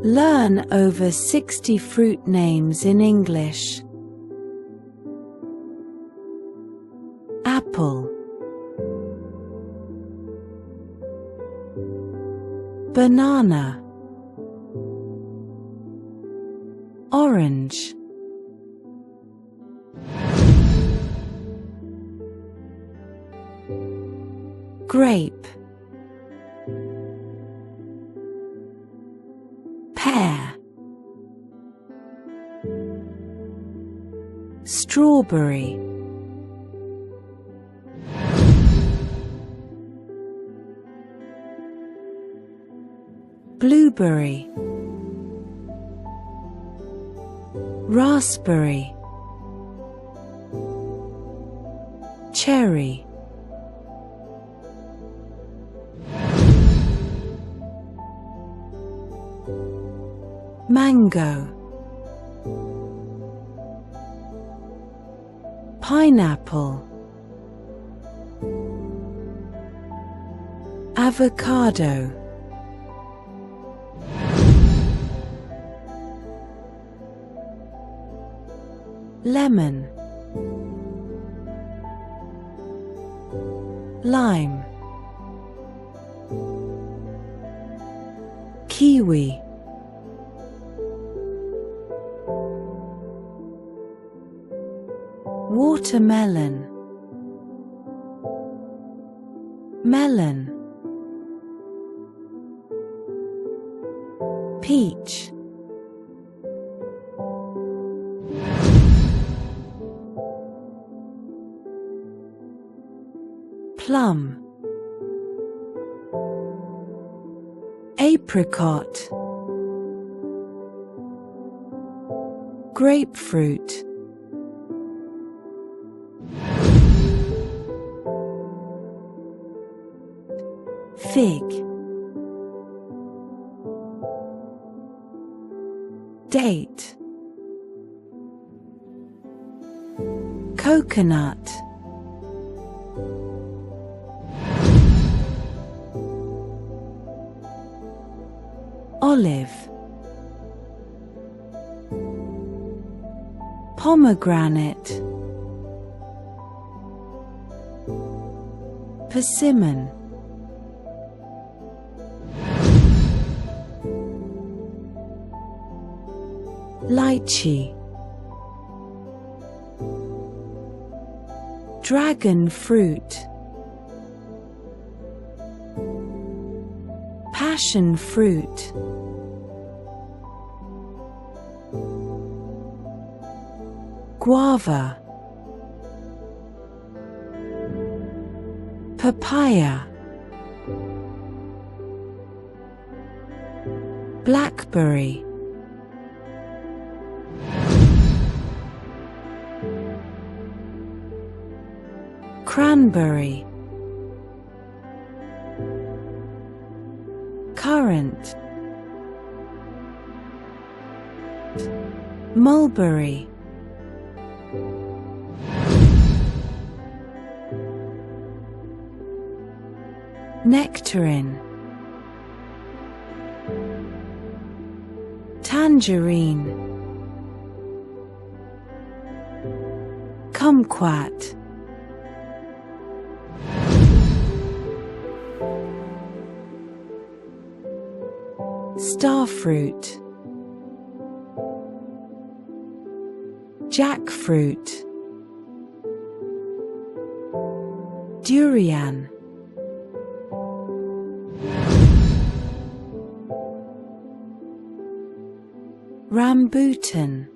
Learn over 60 fruit names in English. Apple, banana, orange, grape, pear, strawberry, blueberry, raspberry, cherry, mango, pineapple, avocado, lemon, lime, kiwi, watermelon, melon, peach, plum, apricot, grapefruit, fig, date, coconut, olive, pomegranate, persimmon, lychee, dragon fruit, passion fruit, guava, papaya, blackberry, cranberry, currant, mulberry, nectarine, tangerine, kumquat, starfruit, jackfruit, durian, rambutan,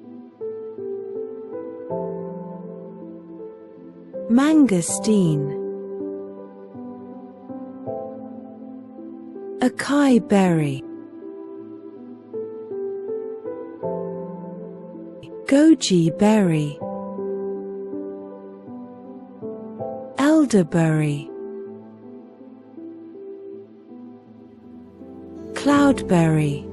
mangosteen, acai berry, goji berry, elderberry, cloudberry,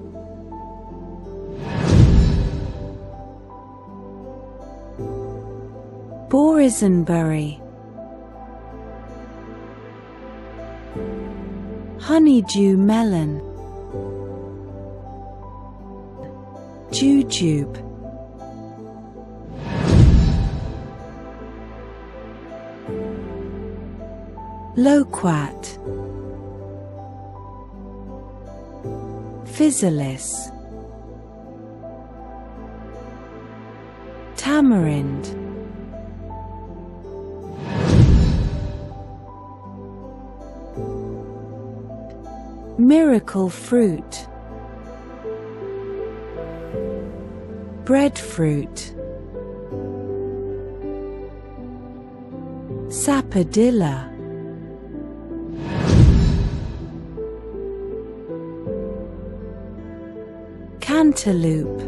boysenberry, honeydew melon, Jujube, Loquat, Physalis, Tamarind, Miracle fruit, Breadfruit, Sapodilla, Cantaloupe,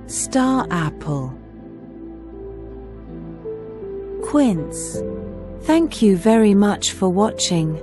Star apple, Quince. Thank you very much for watching.